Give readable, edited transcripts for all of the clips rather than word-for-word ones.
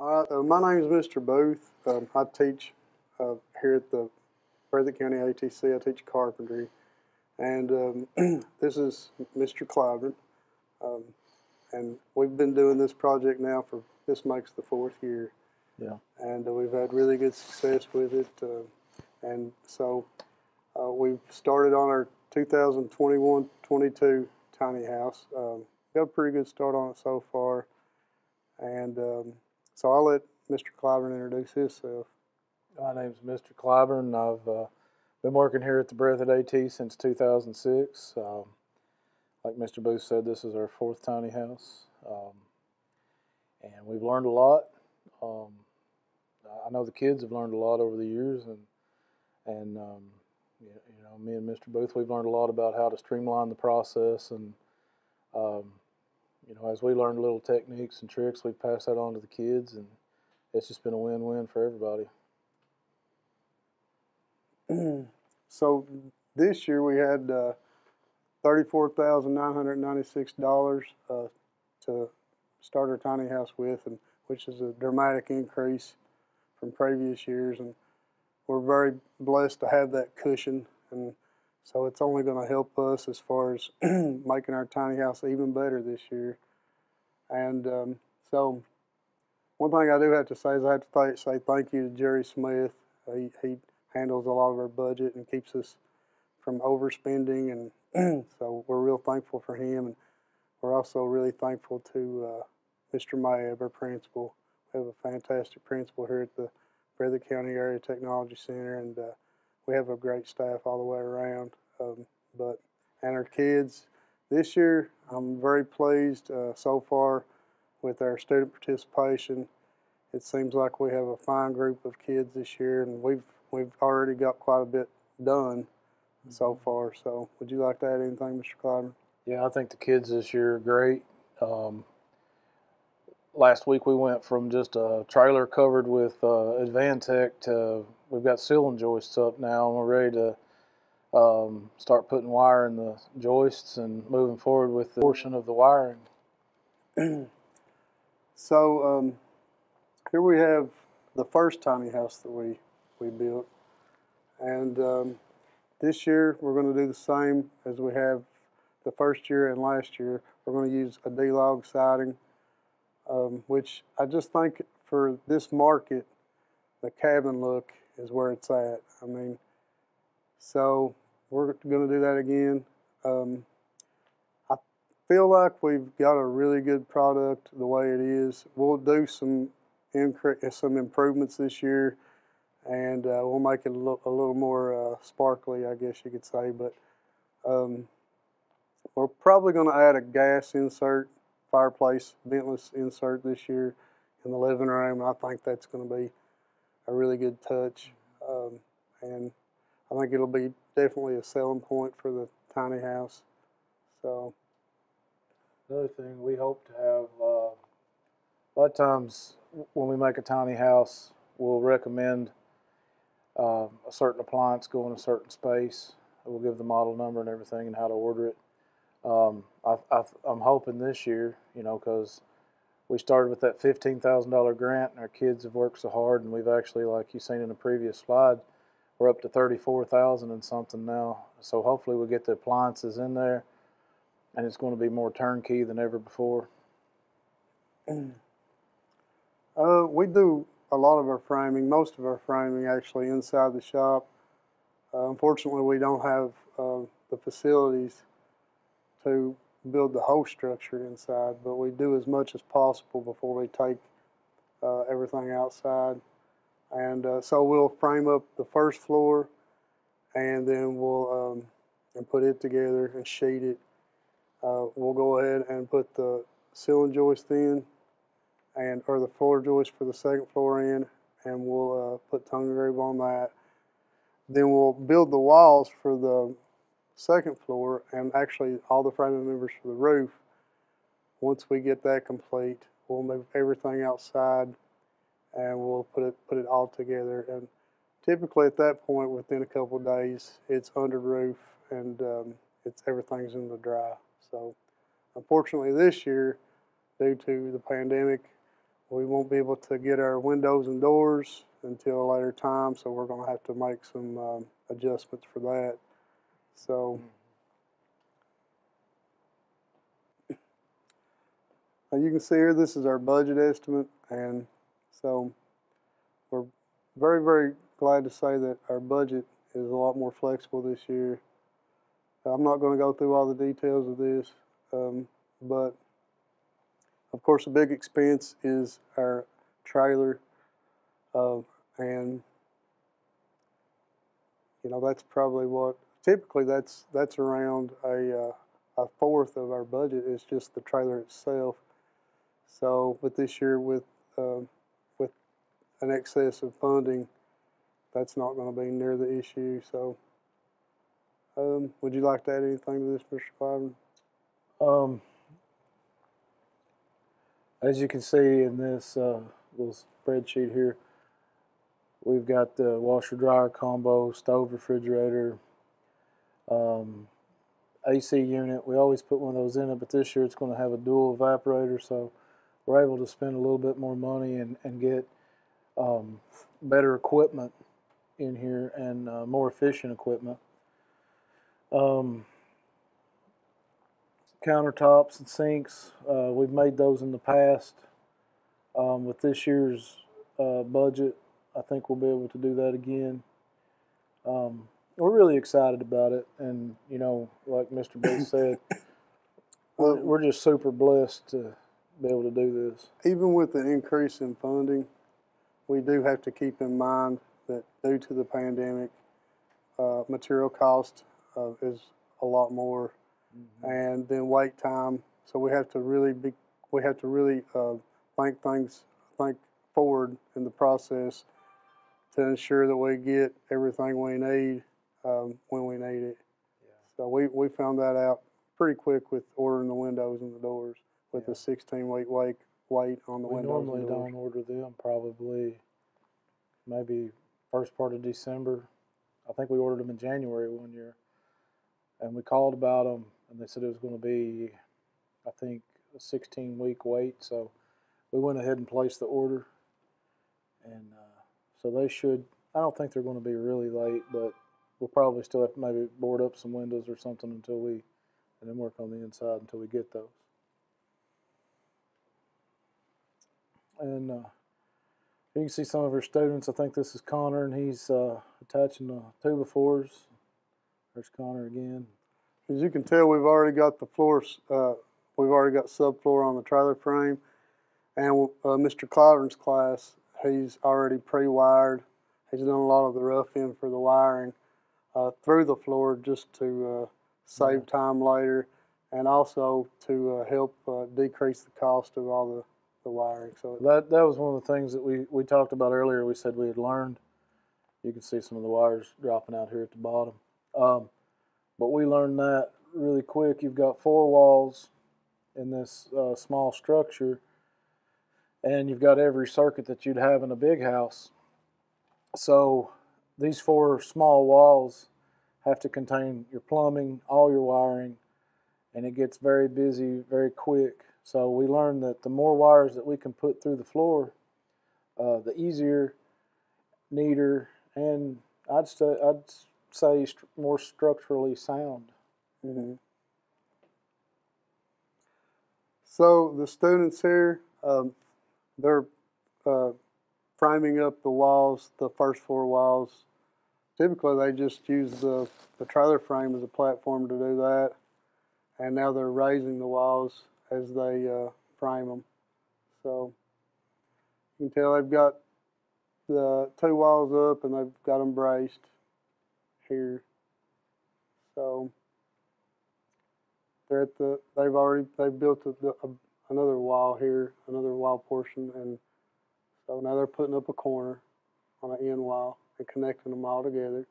All right, my name is Mr. Booth. I teach here at the Breathitt County ATC. I teach carpentry, and this is Mr. Clyburn. And we've been doing this project now for, this makes the 4th year. Yeah. And we've had really good success with it. And so we've started on our 2021-22 tiny house. Got a pretty good start on it so far. And so I'll let Mr. Clyburn introduce himself. My name's Mr. Clyburn. I've been working here at the Breathitt AT since 2006. Like Mr. Booth said, this is our 4th tiny house. And we've learned a lot. I know the kids have learned a lot over the years, and you know, me and Mr. Booth, we've learned a lot about how to streamline the process, and you know, as we learned little techniques and tricks, we pass that on to the kids, and it's just been a win-win for everybody. So this year we had $34,996 to start our tiny house with, and which is a dramatic increase from previous years, and we're very blessed to have that cushion, and so it's only going to help us as far as making our tiny house even better this year. And so one thing I do have to say is I have to say thank you to Jerry Smith. He handles a lot of our budget and keeps us from overspending, and so we're real thankful for him. And we're also really thankful to Mr. Mayeb, our principal. We have a fantastic principal here at the Breathitt County Area Technology Center, and we have a great staff all the way around. And our kids, this year I'm very pleased so far with our student participation. It seems like we have a fine group of kids this year, and we've already got quite a bit done so far. So would you like to add anything, Mr. Clyburn? Yeah, I think the kids this year are great. Last week we went from just a trailer covered with Advantech to we've got ceiling joists up now, and we're ready to start putting wire in the joists and moving forward with the portion of the wiring. So here we have the first tiny house that we built, and this year we're going to do the same as we have the first year and last year. We're going to use a D-log siding, which I just think for this market, the cabin look is where it's at. I mean, so we're going to do that again. I feel like we've got a really good product the way it is. We'll do some improvements this year, and we'll make it look a little more sparkly, I guess you could say. But we're probably going to add a gas insert, fireplace ventless insert this year in the living room. I think that's going to be a really good touch, and I think it'll be definitely a selling point for the tiny house. So another thing we hope to have, a lot of times when we make a tiny house, we'll recommend a certain appliance go in a certain space. We'll give the model number and everything and how to order it. I'm hoping this year, you know, because we started with that $15,000 grant, and our kids have worked so hard, and we've actually, like you've seen in the previous slide, we're up to $34,000 and something now. So hopefully we'll get the appliances in there, and it's going to be more turnkey than ever before. We do a lot of our framing, most of our framing actually inside the shop. Unfortunately, we don't have the facilities to build the whole structure inside, but we do as much as possible before we take everything outside. And so we'll frame up the first floor, and then we'll and put it together and sheet it. We'll go ahead and put the ceiling joist in, or the floor joist for the second floor in, and we'll put tongue and groove on that. Then we'll build the walls for the second floor, and actually all the framing members for the roof. Once we get that complete, we'll move everything outside, and we'll put it all together. And typically at that point, within a couple of days, it's under roof, and everything's in the dry. So unfortunately this year, due to the pandemic, we won't be able to get our windows and doors until a later time, so we're going to have to make some adjustments for that. So you can see here, this is our budget estimate, and so we're very, very glad to say that our budget is a lot more flexible this year. I'm not going to go through all the details of this, but of course, a big expense is our trailer, and you know, that's probably what typically that's around a fourth of our budget is just the trailer itself. So, but this year with an excess of funding, that's not going to be near the issue. So, would you like to add anything to this, Mr. Clyburn? As you can see in this little spreadsheet here, we've got the washer dryer combo, stove, refrigerator, AC unit. We always put one of those in it, but this year it's going to have a dual evaporator, so we're able to spend a little bit more money and get better equipment in here and more efficient equipment. Countertops and sinks, we've made those in the past. With this year's budget, I think we'll be able to do that again. We're really excited about it, and you know, like Mr. B said, we're just super blessed to be able to do this. Even with the increase in funding, we do have to keep in mind that due to the pandemic, material cost is a lot more, and then wait time. So we have to really think forward in the process to ensure that we get everything we need when we need it. Yeah. So we found that out pretty quick with ordering the windows and the doors with the 16-week wait on the windows and doors. We normally don't order them probably maybe first part of December. I think we ordered them in January one year, and we called about them, and they said it was going to be, I think, a 16-week wait. So we went ahead and placed the order, and so they should. I don't think they're going to be really late, but we'll probably still have to maybe board up some windows or something and then work on the inside until we get those. And you can see some of our students. I think this is Connor, and he's attaching the 2x4s. There's Connor again. As you can tell, we've already got the floors. We've already got subfloor on the trailer frame, and Mr. Clyburn's class, he's already pre-wired. He's done a lot of the rough-in for the wiring through the floor just to save time later, and also to help decrease the cost of all the wiring. So that was one of the things that we talked about earlier. We said we had learned. You can see some of the wires dropping out here at the bottom. But we learned that really quick. You've got 4 walls in this small structure, and you've got every circuit that you'd have in a big house. So these 4 small walls have to contain your plumbing, all your wiring, and it gets very busy very quick. So we learned that the more wires that we can put through the floor, the easier, neater, and I'd say more structurally sound. Mm-hmm. So the students here, they're framing up the walls, the first 4 walls. Typically, they just use the trailer frame as a platform to do that, and now they're raising the walls as they frame them. So you can tell they've got the 2 walls up, and they've got them braced here. So they're at they've built another wall here, another wall portion, and so now they're putting up a corner on an end wall and connecting them all together.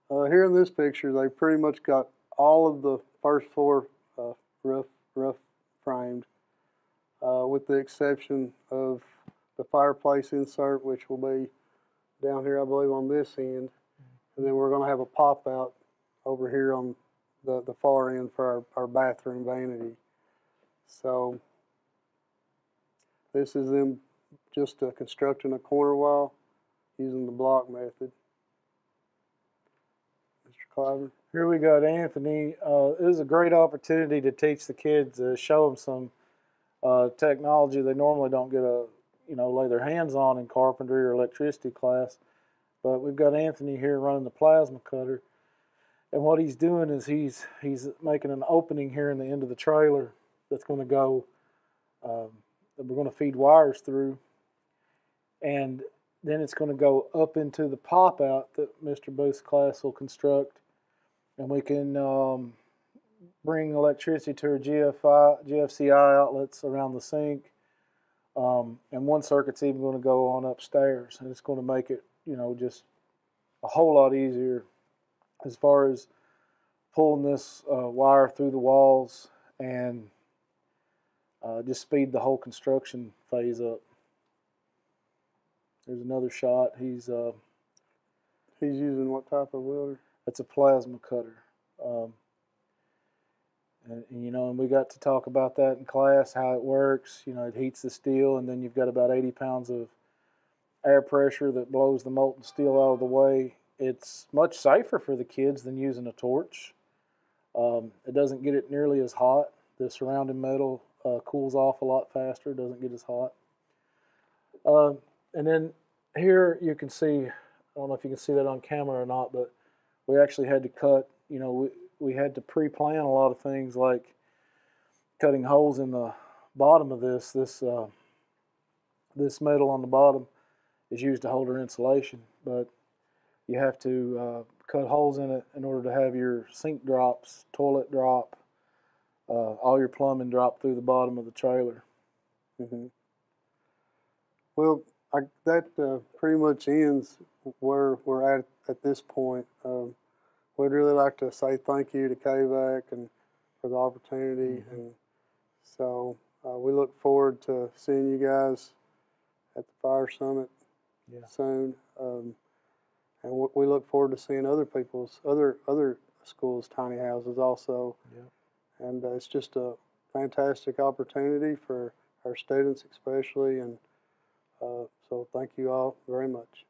Here in this picture, they pretty much got all of the first 4 rough framed, with the exception of the fireplace insert, which will be down here, I believe, on this end. And then we're going to have a pop out over here on the far end for our bathroom vanity. So this is them just constructing a corner wall using the block method. Mr. Cliver? Here we got Anthony. It was a great opportunity to teach the kids, show them some technology they normally don't get lay their hands on in carpentry or electricity class. But we've got Anthony here running the plasma cutter, and what he's doing is he's making an opening here in the end of the trailer that's going to go that we're going to feed wires through, and then it's going to go up into the pop out that Mr. Booth's class will construct, and we can bring electricity to our GFCI outlets around the sink, and one circuit's even going to go on upstairs, and it's going to make it just a whole lot easier as far as pulling this wire through the walls and just speed the whole construction phase up. There's another shot. He's using what type of welder? It's a plasma cutter. And we got to talk about that in class, how it works. It heats the steel, and then you've got about 80 pounds of air pressure that blows the molten steel out of the way. It's much safer for the kids than using a torch. It doesn't get it nearly as hot. The surrounding metal cools off a lot faster, doesn't get as hot. And then here you can see, I don't know if you can see that on camera or not, but we actually had to cut, we had to pre-plan a lot of things like cutting holes in the bottom of this metal on the bottom is used to hold our insulation, but you have to cut holes in it in order to have your sink drops, toilet drop, all your plumbing drop through the bottom of the trailer. Mm-hmm. Well, that pretty much ends where we're at this point. We'd really like to say thank you to KVAC and for the opportunity, Mm-hmm. and so we look forward to seeing you guys at the Fire Summit soon, and we look forward to seeing other schools' tiny houses also. Yeah. And it's just a fantastic opportunity for our students especially, and so thank you all very much.